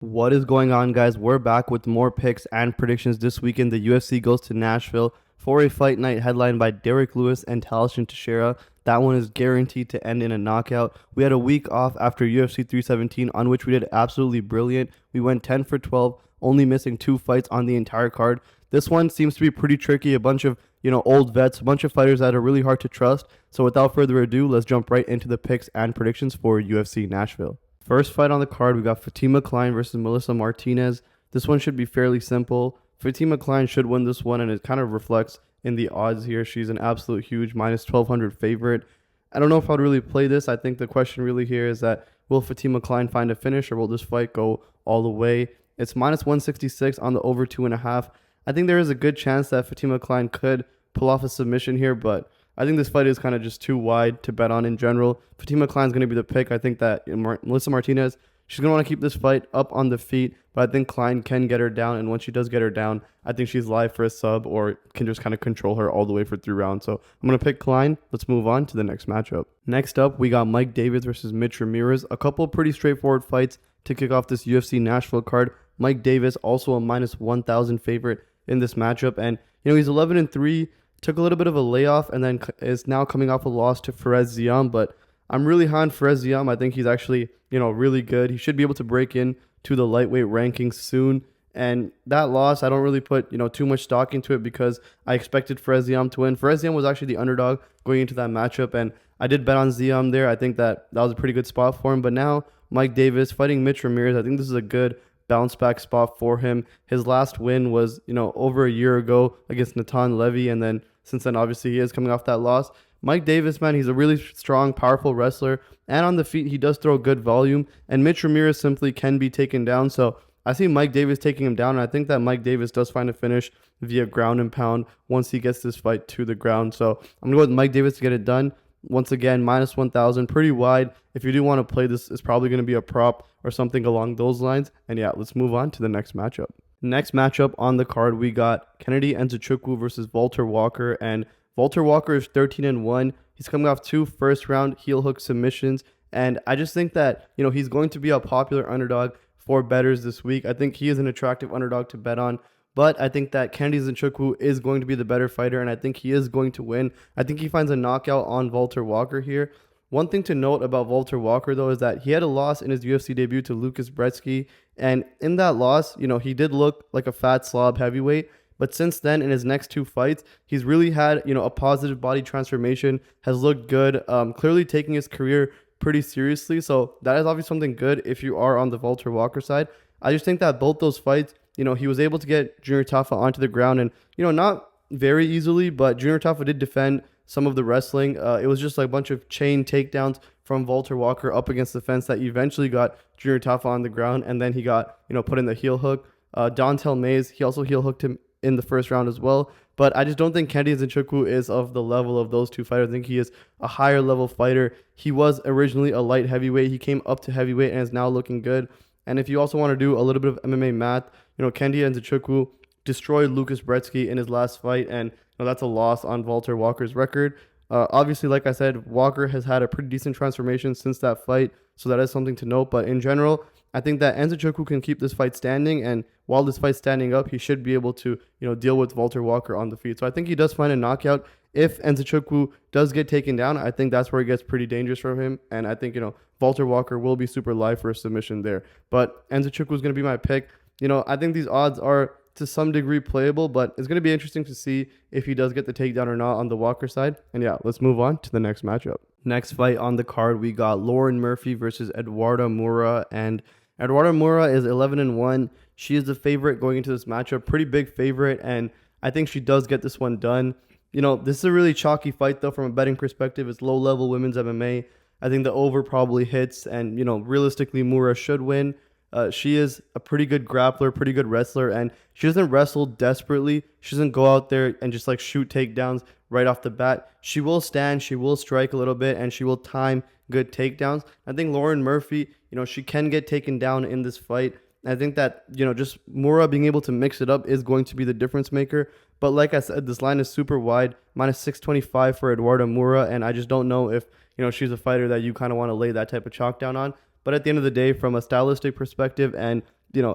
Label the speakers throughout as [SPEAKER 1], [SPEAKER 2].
[SPEAKER 1] What is going on, guys? We're back with more picks and predictions. This weekend, the UFC goes to Nashville for a fight night headlined by Derrick Lewis and Tallison Teixeira. That one is guaranteed to end in a knockout. We had a week off after UFC 317, on which we did absolutely brilliant. We went 10 for 12, only missing 2 fights on the entire card. This one seems to be pretty tricky. A bunch of old vets, a bunch of fighters that are really hard to trust. So without further ado, let's jump right into the picks and predictions for UFC Nashville. First fight on the card, we got Kline versus Melissa Martinez. This one should be fairly simple. Kline should win this one, and it kind of reflects in the odds here. She's an absolute huge minus 1,200 favorite. I don't know if I'd really play this. I think the question really here is that will Kline find a finish, or will this fight go all the way? It's minus 166 on the over 2.5. I think there is a good chance that Kline could pull off a submission here, but I think this fight is kind of just too wide to bet on in general. Kline's going to be the pick. I think that Melissa Martinez, she's going to want to keep this fight up on the feet, but I think Kline can get her down, and once she does get her down, I think she's live for a sub or can just kind of control her all the way for 3 rounds. So I'm going to pick Kline. Let's move on to the next matchup. Next up, we got Mike Davis versus Mitch Ramirez. A couple pretty straightforward fights to kick off this UFC Nashville card. Mike Davis, also a minus 1,000 favorite in this matchup, and he's 11-3. Took a little bit of a layoff and then is now coming off a loss to Fares Ziam, but I'm really high on Fares Ziam. I think he's actually, really good. He should be able to break in to the lightweight rankings soon. And that loss, I don't really put, too much stock into it because I expected Fares Ziam to win. Fares Ziam was actually the underdog going into that matchup, and I did bet on Ziam there. I think that was a pretty good spot for him. But now Mike Davis fighting Mitch Ramirez, I think this is a good bounce back spot for him. His last win was, over a year ago against Natan Levy, and then since then, obviously, he is coming off that loss. Mike Davis, man, he's a really strong, powerful wrestler, and on the feet, he does throw good volume, and Mitch Ramirez simply can be taken down, so I see Mike Davis taking him down, and I think that Mike Davis does find a finish via ground and pound once he gets this fight to the ground, so I'm going to go with Mike Davis to get it done. Once again, minus 1,000, pretty wide. If you do want to play this, it's probably going to be a prop or something along those lines, and yeah, let's move on to the next matchup. Next matchup on the card, we got Kennedy Nzechukwu versus Valter Walker, and Valter Walker is 13-1. He's coming off 2 first-round heel hook submissions, and I just think that he's going to be a popular underdog for bettors this week. I think he is an attractive underdog to bet on, but I think that Kennedy Nzechukwu is going to be the better fighter, and I think he is going to win. I think he finds a knockout on Valter Walker here. One thing to note about Valter Walker, though, is that he had a loss in his UFC debut to Lucas Brzeski, and in that loss, he did look like a fat slob heavyweight, but since then, in his next 2 fights, he's really had, a positive body transformation, has looked good, clearly taking his career pretty seriously, so that is obviously something good if you are on the Valter Walker side. I just think that both those fights, he was able to get Junior Tafa onto the ground, and, not very easily, but Junior Tafa did defend some of the wrestling. It was just like a bunch of chain takedowns from Valter Walker up against the fence that eventually got Junior Tafa on the ground, and then he got, put in the heel hook. Dontel Mays, he also heel hooked him in the first round as well. But I just don't think Kennedy Nzechukwu is of the level of those 2 fighters. I think he is a higher level fighter. He was originally a light heavyweight. He came up to heavyweight and is now looking good. And if you also want to do a little bit of MMA math, Kennedy Nzechukwu destroyed Lucas Brzeski in his last fight, and that's a loss on Valter Walker's record. Obviously, like I said, Walker has had a pretty decent transformation since that fight, so that is something to note. But in general, I think that Nzechukwu can keep this fight standing, and while this fight's standing up, he should be able to, deal with Valter Walker on the feet. So I think he does find a knockout. If Nzechukwu does get taken down, I think that's where it gets pretty dangerous for him, and I think, Valter Walker will be super live for a submission there. But Nzechukwu is going to be my pick. I think these odds are to some degree playable, but it's going to be interesting to see if he does get the takedown or not on the Walker side. And yeah, let's move on to the next matchup. Next fight on the card, we got Lauren Murphy versus Eduarda Moura, and Eduarda Moura is 11-1. She is the favorite going into this matchup, pretty big favorite, and I think she does get this one done. This is a really chalky fight though from a betting perspective. It's low-level women's MMA. I think the over probably hits, and realistically Moura should win. She is a pretty good grappler, pretty good wrestler, and she doesn't wrestle desperately. She doesn't go out there and just shoot takedowns right off the bat. She will stand, she will strike a little bit, and she will time good takedowns. I think Lauren Murphy, she can get taken down in this fight. I think that, just Moura being able to mix it up is going to be the difference maker. But like I said, this line is super wide, minus 625 for Eduarda Moura, and I just don't know if, she's a fighter that you kind of want to lay that type of chalk down on. But at the end of the day, from a stylistic perspective and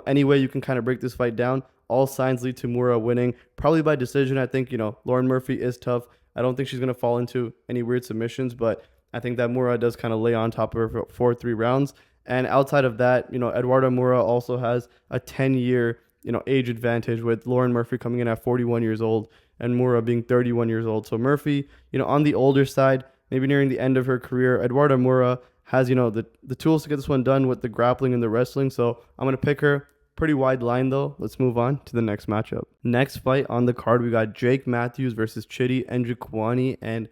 [SPEAKER 1] any way you can kind of break this fight down, all signs lead to Moura winning, probably by decision. I think, Lauren Murphy is tough. I don't think she's going to fall into any weird submissions, but I think that Moura does kind of lay on top of her for 3 rounds. And outside of that, Eduarda Moura also has a 10-year, age advantage, with Lauren Murphy coming in at 41 years old and Moura being 31 years old. So Murphy, on the older side, maybe nearing the end of her career. Eduarda Moura has, the tools to get this one done with the grappling and the wrestling. So I'm going to pick her. Pretty wide line, though. Let's move on to the next matchup. Next fight on the card, we got Jake Matthews versus Chidi Njokuani. And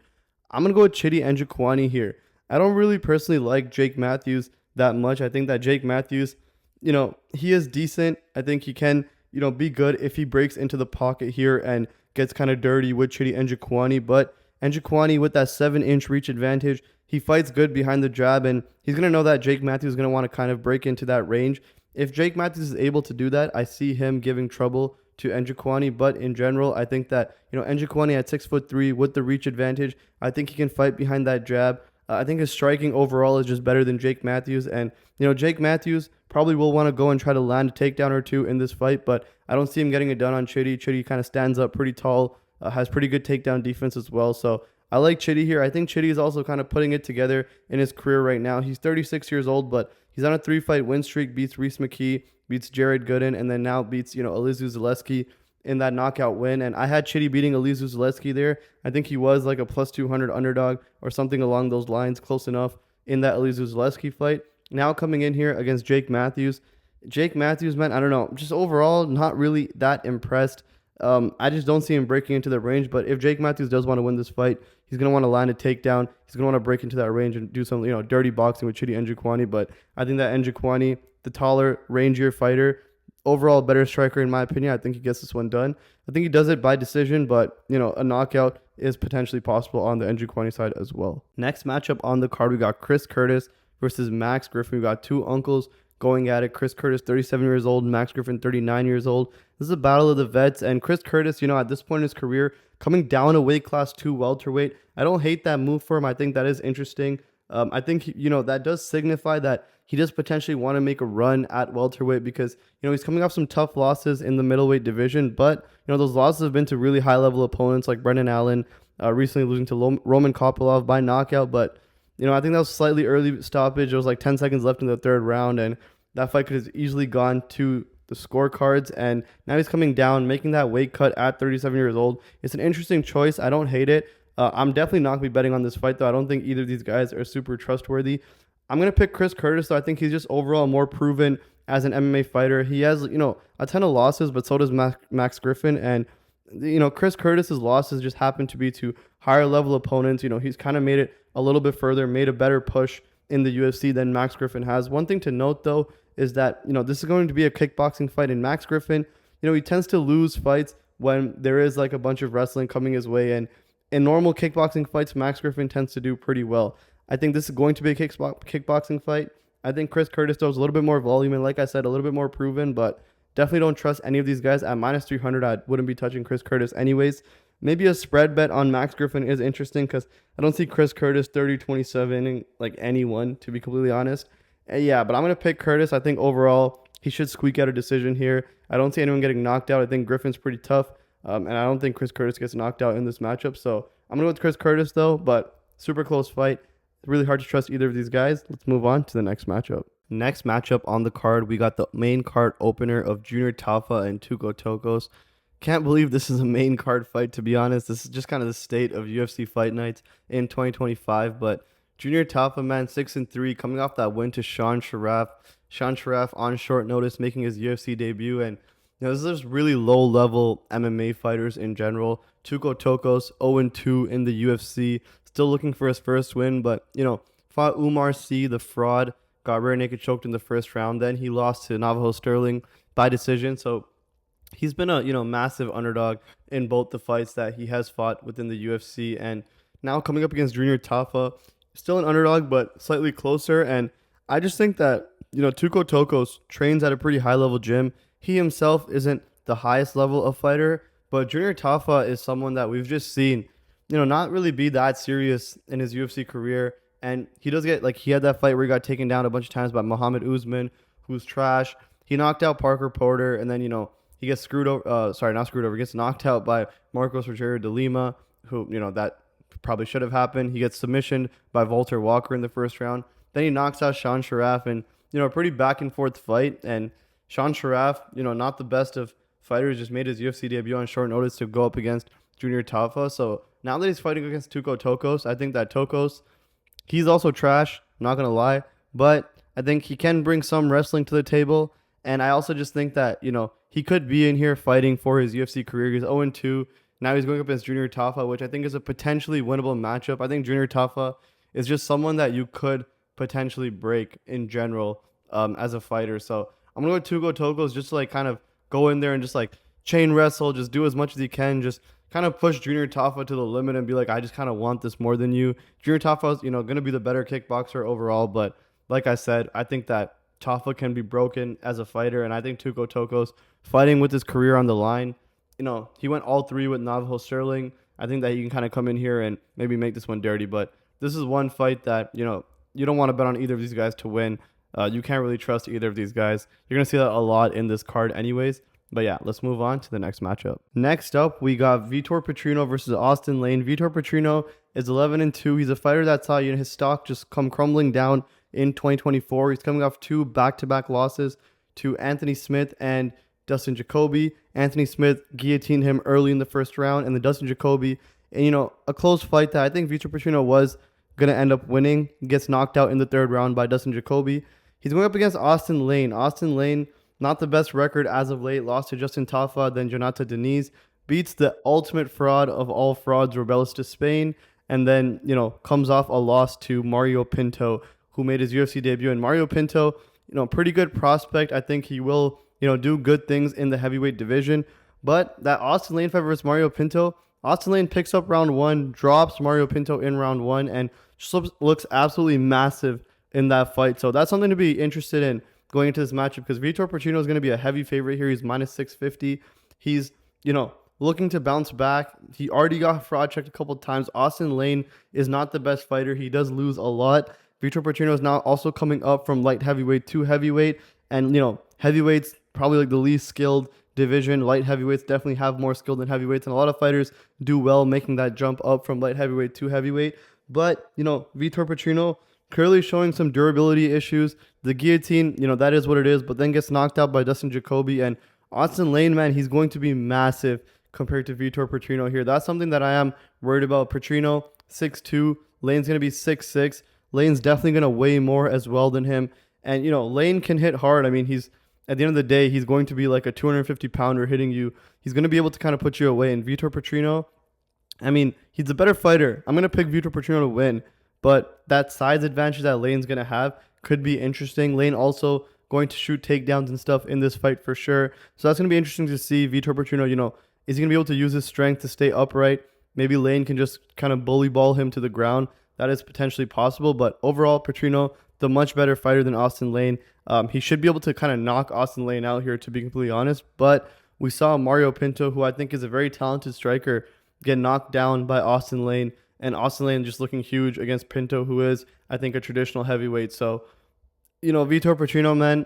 [SPEAKER 1] I'm going to go with Chidi Njokuani here. I don't really personally like Jake Matthews that much. I think that Jake Matthews, he is decent. I think he can, be good if he breaks into the pocket here and gets kind of dirty with Chidi Njokuani. But Njokuani, with that 7-inch reach advantage, he fights good behind the jab, and he's going to know that Jake Matthews is going to want to kind of break into that range. If Jake Matthews is able to do that, I see him giving trouble to Njokuani. But in general, I think that, Njokuani at 6'3" with the reach advantage, I think he can fight behind that jab. I think his striking overall is just better than Jake Matthews. And, Jake Matthews probably will want to go and try to land a takedown or two in this fight, but I don't see him getting it done on Chidi. Chidi kind of stands up pretty tall, has pretty good takedown defense as well. So I like Chidi here. I think Chidi is also kind of putting it together in his career right now. He's 36 years old, but he's on a 3-fight win streak, beats Reese McKee, beats Jared Gooden, and then now beats, Alizu Zaleski in that knockout win. And I had Chidi beating Alizu Zaleski there. I think he was like a plus 200 underdog or something along those lines, close enough in that Alizu Zaleski fight. Now coming in here against Jake Matthews. Jake Matthews, man, I don't know. Just overall, not really that impressed. I just don't see him breaking into the range. But if Jake Matthews does want to win this fight, he's going to want to land a takedown. He's going to want to break into that range and do some, dirty boxing with Chidi Njokuani. But I think that Njokuani, the taller, rangier fighter, overall better striker in my opinion. I think he gets this one done. I think he does it by decision, but, a knockout is potentially possible on the Njokuani side as well. Next matchup on the card, we got Chris Curtis versus Max Griffin. We got two uncles going at it. Chris Curtis, 37 years old. Max Griffin, 39 years old. This is a battle of the vets. And Chris Curtis, at this point in his career, coming down a weight class to welterweight. I don't hate that move for him. I think that is interesting. I think, that does signify that he does potentially want to make a run at welterweight because, he's coming off some tough losses in the middleweight division. But, those losses have been to really high-level opponents like Brendan Allen, recently losing to Roman Kopylov by knockout. But, I think that was slightly early stoppage. There was like 10 seconds left in the third round, and that fight could have easily gone to the scorecards. And now he's coming down, making that weight cut at 37 years old. It's an interesting choice. I don't hate it. I'm definitely not going to be betting on this fight, though. I don't think either of these guys are super trustworthy. I'm going to pick Chris Curtis, though. I think he's just overall more proven as an MMA fighter. He has, a ton of losses, but so does Max Griffin. And, Chris Curtis's losses just happen to be to higher level opponents. He's kind of made it a little bit further, made a better push in the UFC than Max Griffin has. One thing to note, though, is that, this is going to be a kickboxing fight. And Max Griffin, he tends to lose fights when there is like a bunch of wrestling coming his way. And in normal kickboxing fights, Max Griffin tends to do pretty well. I think this is going to be a kickboxing fight. I think Chris Curtis throws a little bit more volume and, like I said, a little bit more proven, but definitely don't trust any of these guys. At minus 300, I wouldn't be touching Chris Curtis anyways. Maybe a spread bet on Max Griffin is interesting because I don't see Chris Curtis 30-27 like anyone, to be completely honest. Yeah, but I'm going to pick Curtis. I think overall he should squeak out a decision here. I don't see anyone getting knocked out. I think Griffin's pretty tough, and I don't think Chris Curtis gets knocked out in this matchup. So I'm going to go with Chris Curtis, though, but super close fight. It's really hard to trust either of these guys. Let's move on to the next matchup. Next matchup on the card, we got the main card opener of Junior Tafa and Tuko Tokkos. Can't believe this is a main card fight, to be honest. This is just kind of the state of UFC fight nights in 2025. But Junior Tafa, man, 6-3, coming off that win to Sean Sharaf. Sean Sharaf on short notice, making his UFC debut. And this is just really low-level MMA fighters in general. Tuko Tokkos, 0-2 in the UFC. Still looking for his first win, but, fought Umar C, the fraud. Got rear naked choked in the first round. Then he lost to Navajo Sterling by decision. So he's been a massive underdog in both the fights that he has fought within the UFC. And now coming up against Junior Tafa, still an underdog, but slightly closer. And I just think that, Tuko Tokkos trains at a pretty high-level gym. He himself isn't the highest level of fighter, but Junior Tafa is someone that we've just seen, not really be that serious in his UFC career. And he does get, he had that fight where he got taken down a bunch of times by Muhammad Usman, who's trash. he knocked out Parker Porter, and then, he gets screwed over. Not screwed over. He gets knocked out by Marcos Rogerio de Lima, who, that probably should have happened. He gets submissioned by Valter Walker in the first round. Then he knocks out Sean Sharaf, and, a pretty back and forth fight. And Sean Sharaf, not the best of fighters, just made his UFC debut on short notice to go up against Junior Tafa. So now that he's fighting against Tuko Tokkos, I think that Tokkos, he's also trash, I'm not going to lie, but I think he can bring some wrestling to the table. And I also just think that, he could be in here fighting for his UFC career. He's 0-2. Now he's going up against Junior Tafa, which I think is a potentially winnable matchup. I think Junior Tafa is just someone that you could potentially break in general as a fighter. So I'm going to go Tuko Tokkos just to like kind of go in there and just like chain wrestle, just do as much as he can, just kind of push Junior Tafa to the limit and be like, I just kind of want this more than you. Junior Tafa is, going to be the better kickboxer overall. But like I said, I think that Tafa can be broken as a fighter. And I think Tuko Tokkos, fighting with his career on the line, he went all three with Navajo Sterling. I think that he can kind of come in here and maybe make this one dirty. But this is one fight that, you don't want to bet on either of these guys to win. You can't really trust either of these guys. You're going to see that a lot in this card anyways. But yeah, let's move on to the next matchup. Next up, we got Vitor Petrino versus Austen Lane. Vitor Petrino is 11-2. He's a fighter that saw his stock just come crumbling down in 2024. He's coming off 2 back-to-back losses to Anthony Smith and Dustin Jacoby. Anthony Smith guillotined him early in the first round, and then Dustin Jacoby, and a close fight that I think Vitor Petrino was going to end up winning. He gets knocked out in the third round by Dustin Jacoby. He's going up against Austen Lane. Austen Lane, not the best record as of late. Lost to Justin Tafa, then Jonata Deniz. Beats the ultimate fraud of all frauds, Rebellis de Spain. And then, comes off a loss to Mario Pinto, who made his UFC debut. And Mario Pinto, pretty good prospect. I think he will, do good things in the heavyweight division. But that Austen Lane fight versus Mario Pinto, Austen Lane picks up round 1, drops Mario Pinto in round 1, and just looks absolutely massive in that fight. So that's something to be interested in going into this matchup, because Vitor Petrino is going to be a heavy favorite here. He's minus 650. He's, looking to bounce back. He already got fraud checked a couple times. Austen Lane is not the best fighter. He does lose a lot. Vitor Petrino is now also coming up from light heavyweight to heavyweight. And, heavyweight's probably like the least skilled division. Light heavyweights definitely have more skill than heavyweights. And a lot of fighters do well making that jump up from light heavyweight to heavyweight. But, Vitor Petrino clearly showing some durability issues. The guillotine, that is what it is, but then gets knocked out by Dustin Jacoby. And Austen Lane, man, he's going to be massive compared to Vitor Petrino here. That's something that I am worried about. Petrino, 6'2". Lane's going to be 6'6". Lane's definitely going to weigh more as well than him. And, Lane can hit hard. I mean, he's at the end of the day, he's going to be like a 250-pounder hitting you. He's going to be able to kind of put you away. And Vitor Petrino, I mean, he's a better fighter. I'm going to pick Vitor Petrino to win. But that size advantage that Lane's going to have could be interesting. Lane also going to shoot takedowns and stuff in this fight for sure. So that's going to be interesting to see. Vitor Petrino, is he going to be able to use his strength to stay upright? Maybe Lane can just kind of bully ball him to the ground. That is potentially possible. But overall, Petrino, the much better fighter than Austen Lane. He should be able to kind of knock Austen Lane out here, to be completely honest. But we saw Mario Pinto, who I think is a very talented striker, get knocked down by Austen Lane. And Austen Lane just looking huge against Pinto, who is, I think, a traditional heavyweight. So, Vitor Petrino, man,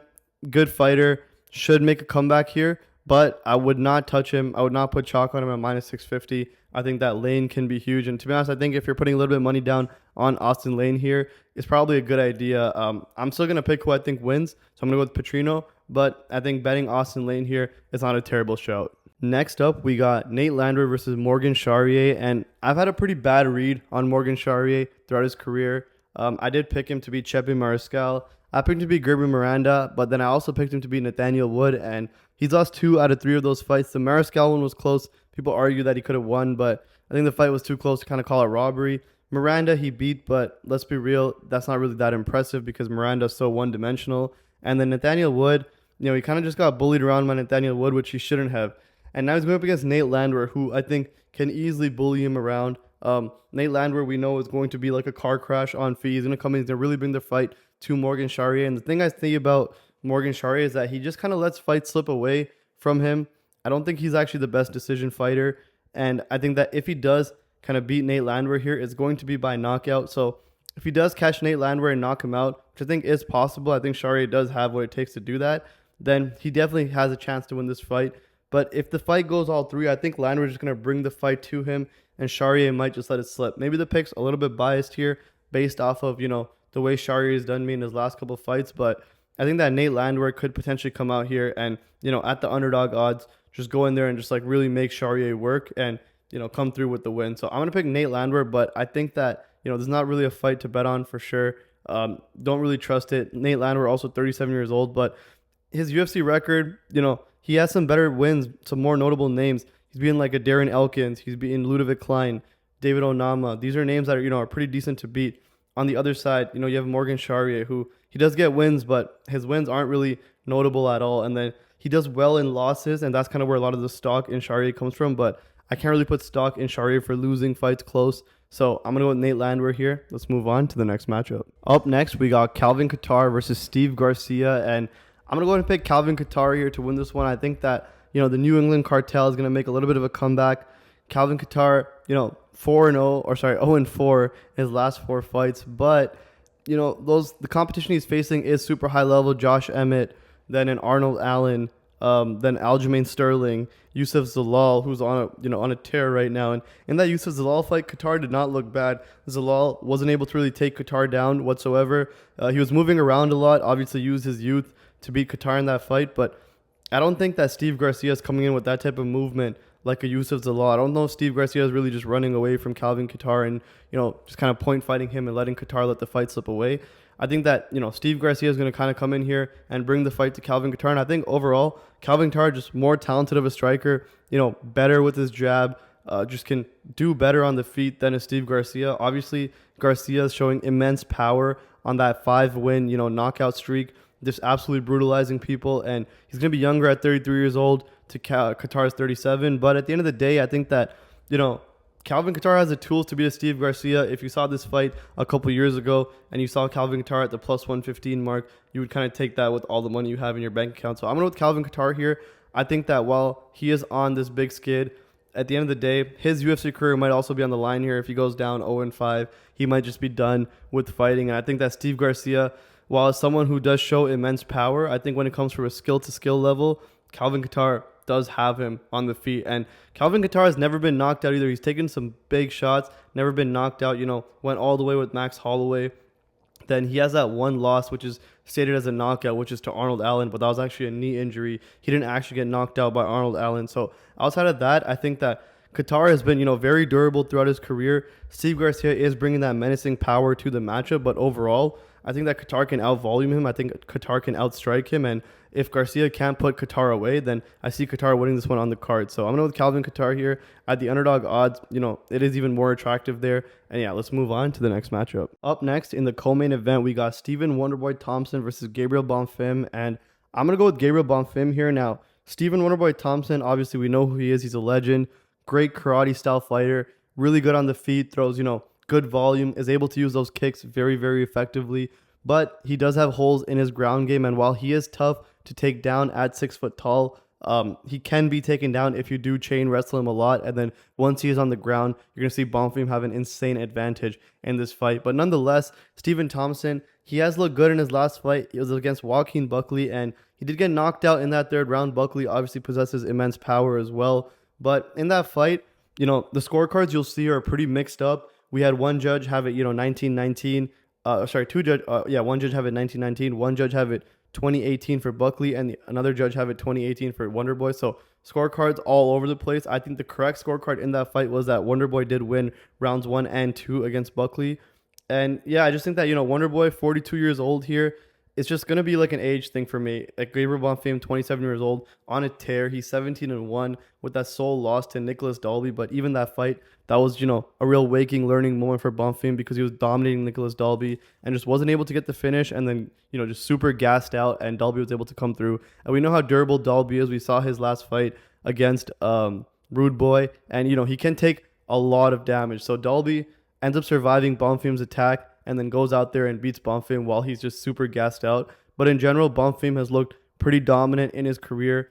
[SPEAKER 1] good fighter, should make a comeback here. But I would not touch him. I would not put chalk on him at minus 650. I think that Lane can be huge. And to be honest, I think if you're putting a little bit of money down on Austen Lane here, it's probably a good idea. I'm still going to pick who I think wins. So I'm going to go with Petrino. But I think betting Austen Lane here is not a terrible shout. Next up, we got Nate Landwehr versus Morgan Charriere. And I've had a pretty bad read on Morgan Charriere throughout his career. I did pick him to beat Chepe Mariscal. I picked him to beat Gabriel Miranda, but then I also picked him to beat Nathaniel Wood, and he's lost 2 out of 3 of those fights. The Mariscal one was close. People argue that he could have won, but I think the fight was too close to kind of call it robbery. Miranda he beat, but let's be real, that's not really that impressive because Miranda's so one-dimensional. And then Nathaniel Wood, he kind of just got bullied around by Nathaniel Wood, which he shouldn't have. And now he's going up against Nate Landwehr, who I think can easily bully him around. Nate Landwehr, we know, is going to be like a car crash on feet. He's going to come in, he's going to really bring the fight to Morgan Charriere. And the thing I think about Morgan Charriere is that he just kind of lets fights slip away from him. I don't think he's actually the best decision fighter. And I think that if he does kind of beat Nate Landwehr here, it's going to be by knockout. So if he does catch Nate Landwehr and knock him out, which I think is possible, I think Charriere does have what it takes to do that. then he definitely has a chance to win this fight. But if the fight goes all three, I think Landwehr is just going to bring the fight to him, and Charriere might just let it slip. Maybe the pick's a little bit biased here based off of, the way Charriere has done me in his last couple of fights, but I think that Nate Landwehr could potentially come out here and, at the underdog odds, just go in there and just like really make Charriere work and, come through with the win. So I'm going to pick Nate Landwehr, but I think that, there's not really a fight to bet on for sure. Don't really trust it. Nate Landwehr, also 37 years old, but his UFC record, he has some better wins, some more notable names. He's beaten like a Darren Elkins. He's beaten Ludovic Kline, David Onama. These are names that are pretty decent to beat. On the other side, you have Morgan Charriere, who he does get wins, but his wins aren't really notable at all. And then he does well in losses, and that's kind of where a lot of the stock in Charriere comes from. But I can't really put stock in Charriere for losing fights close. So I'm going to go with Nate Landwehr here. Let's move on to the next matchup. Up next, we got Calvin Kattar versus Steve Garcia. And I'm going to go ahead and pick Calvin Kattar here to win this one. I think that, the New England cartel is going to make a little bit of a comeback. Calvin Kattar, 0-4 in his last 4 fights. But, the competition he's facing is super high level. Josh Emmett, then an Arnold Allen, then Aljamain Sterling, Youssef Zalal, who's on a tear right now. And in that Youssef Zalal fight, Kattar did not look bad. Zalal wasn't able to really take Kattar down whatsoever. He was moving around a lot, obviously used his youth to beat Kattar in that fight. But I don't think that Steve Garcia is coming in with that type of movement like a Youssef Zalal. I don't know if Steve Garcia is really just running away from Calvin Kattar and, just kind of point fighting him and letting Kattar let the fight slip away. I think that, Steve Garcia is going to kind of come in here and bring the fight to Calvin Kattar. And I think overall, Calvin Kattar just more talented of a striker, better with his jab, just can do better on the feet than a Steve Garcia. Obviously, Garcia is showing immense power on that 5-win, knockout streak, just absolutely brutalizing people. And he's going to be younger at 33 years old to Kattar's 37. But at the end of the day, I think that, Calvin Kattar has the tools to beat a Steve Garcia. If you saw this fight a couple years ago and you saw Calvin Kattar at the plus 115 mark, you would kind of take that with all the money you have in your bank account. So I'm going to go with Calvin Kattar here. I think that while he is on this big skid, at the end of the day, his UFC career might also be on the line here. If he goes down 0-5, he might just be done with fighting. And I think that Steve Garcia, while someone who does show immense power, I think when it comes from a skill-to-skill level, Calvin Kattar does have him on the feet. And Calvin Kattar has never been knocked out either. He's taken some big shots, never been knocked out, went all the way with Max Holloway. Then he has that one loss, which is stated as a knockout, which is to Arnold Allen, but that was actually a knee injury. He didn't actually get knocked out by Arnold Allen. So outside of that, I think that Kattar has been, very durable throughout his career. Steve Garcia is bringing that menacing power to the matchup, but overall, I think that Kattar can outvolume him. I think Kattar can outstrike him, and if Garcia can't put Kattar away, then I see Kattar winning this one on the card. So I'm going to go with Calvin Kattar here. At the underdog odds, it is even more attractive there. And yeah, let's move on to the next matchup. Up next in the co-main event, we got Stephen Wonderboy Thompson versus Gabriel Bonfim, and I'm going to go with Gabriel Bonfim here. Now, Stephen Wonderboy Thompson, obviously we know who he is. He's a legend, great karate-style fighter, really good on the feet, throws, good volume, is able to use those kicks very, very effectively. But he does have holes in his ground game, and while he is tough to take down at 6 foot tall, he can be taken down if you do chain wrestle him a lot. And then once he is on the ground, you're going to see Bonfim have an insane advantage in this fight. But nonetheless, Stephen Thompson, he has looked good in his last fight. It was against Joaquin Buckley, and he did get knocked out in that 3rd round. Buckley obviously possesses immense power as well. But in that fight, the scorecards you'll see are pretty mixed up. We had one judge have it, 19-19. One judge have it 19-19. One judge have it 2018 for Buckley, and another judge have it 2018 for Wonderboy. So scorecards all over the place. I think the correct scorecard in that fight was that Wonderboy did win rounds 1 and 2 against Buckley. And yeah, I just think that, Wonderboy, 42 years old here, it's just going to be like an age thing for me. Like Gabriel Bonfim, 27 years old, on a tear. He's 17-1 with that sole loss to Nicholas Dalby. But even that fight, that was, a real waking learning moment for Bonfim because he was dominating Nicholas Dalby and just wasn't able to get the finish, and then, just super gassed out, and Dalby was able to come through. And we know how durable Dalby is. We saw his last fight against Rude Boy, and, he can take a lot of damage. So Dalby ends up surviving Bonfim's attack and then goes out there and beats Bonfim while he's just super gassed out. But in general, Bonfim has looked pretty dominant in his career.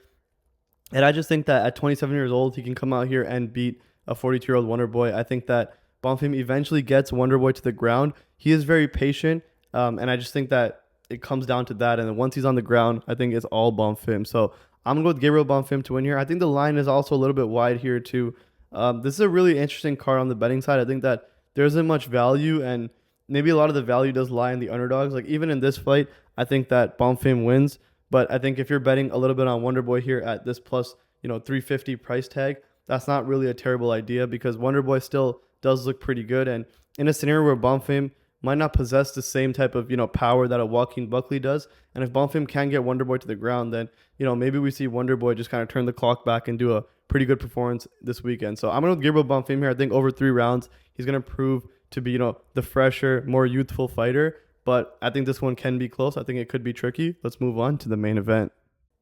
[SPEAKER 1] And I just think that at 27 years old, he can come out here and beat a 42-year-old Wonderboy. I think that Bonfim eventually gets Wonderboy to the ground. He is very patient, and I just think that, it comes down to that. And then once he's on the ground, I think it's all Bonfim. So I'm going to go with Gabriel Bonfim to win here. I think the line is also a little bit wide here too. This is a really interesting card on the betting side. I think that there isn't much value, and maybe a lot of the value does lie in the underdogs. Like even in this fight, I think that Bonfim wins. But I think if you're betting a little bit on Wonderboy here at this plus, 350 price tag, that's not really a terrible idea because Wonderboy still does look pretty good. And in a scenario where Bonfim might not possess the same type of, power that a Joaquin Buckley does, and if Bonfim can get Wonderboy to the ground, then, maybe we see Wonderboy just kind of turn the clock back and do a pretty good performance this weekend. So I'm going to Gabriel Bonfim here. I think over 3 rounds, he's going to prove to be, the fresher, more youthful fighter. But I think this one can be close. I think it could be tricky. Let's move on to the main event.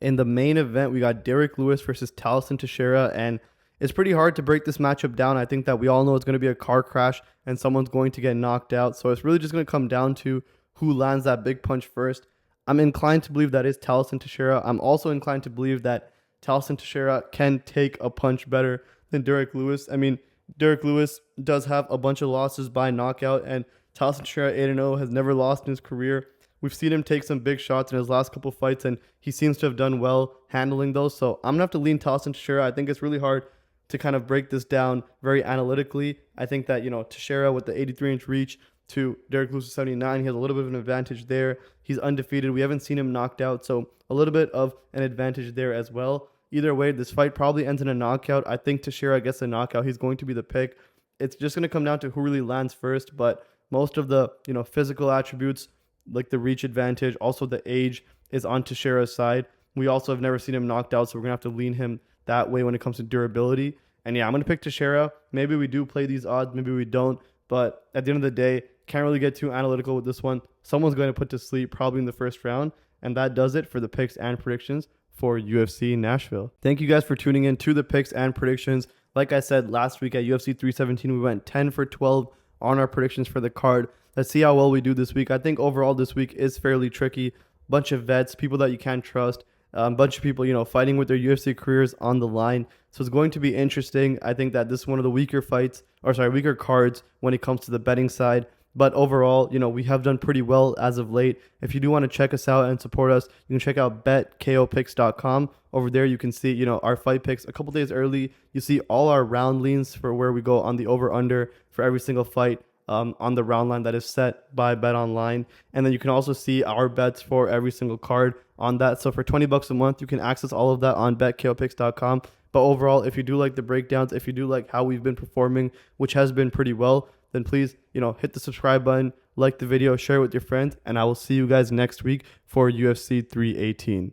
[SPEAKER 1] In the main event, we got Derrick Lewis versus Tallison Teixeira, and it's pretty hard to break this matchup down. I think that we all know it's going to be a car crash and someone's going to get knocked out. So it's really just going to come down to who lands that big punch first. I'm inclined to believe that is Tallison Teixeira. I'm also inclined to believe that Tallison Teixeira can take a punch better than Derrick Lewis. I mean, Derrick Lewis does have a bunch of losses by knockout, and Tallison Teixeira 8-0 has never lost in his career. We've seen him take some big shots in his last couple fights, and he seems to have done well handling those. So I'm going to have to lean Tallison Teixeira. I think it's really hard to kind of break this down very analytically. I think that, Teixeira with the 83-inch reach to Derrick Lewis 79, he has a little bit of an advantage there. He's undefeated. We haven't seen him knocked out, so a little bit of an advantage there as well. Either way, this fight probably ends in a knockout. I think Teixeira gets a knockout. He's going to be the pick. It's just going to come down to who really lands first, but most of the, physical attributes, like the reach advantage, also the age, is on Teixeira's side. We also have never seen him knocked out, so we're going to have to lean him that way when it comes to durability. And yeah, I'm going to pick Teixeira. Maybe we do play these odds, maybe we don't. But at the end of the day, can't really get too analytical with this one. Someone's going to put to sleep probably in the first round. And that does it for the picks and predictions for UFC Nashville. Thank you guys for tuning in to the picks and predictions. Like I said last week at UFC 317, we went 10 for 12 on our predictions for the card. Let's see how well we do this week. I think overall this week is fairly tricky. Bunch of vets, people that you can't trust. A bunch of people, fighting with their UFC careers on the line. So it's going to be interesting. I think that this is one of the weaker cards when it comes to the betting side. But overall, we have done pretty well as of late. If you do want to check us out and support us, you can check out betkopicks.com. Over there, you can see, our fight picks a couple days early. You see all our round leans for where we go on the over-under for every single fight on the round line that is set by BetOnline. And then you can also see our bets for every single card on that. So for $20 a month, you can access all of that on betkopicks.com. But overall, if you do like the breakdowns, if you do like how we've been performing, which has been pretty well, then please, hit the subscribe button, like the video, share it with your friends, and I will see you guys next week for UFC 318.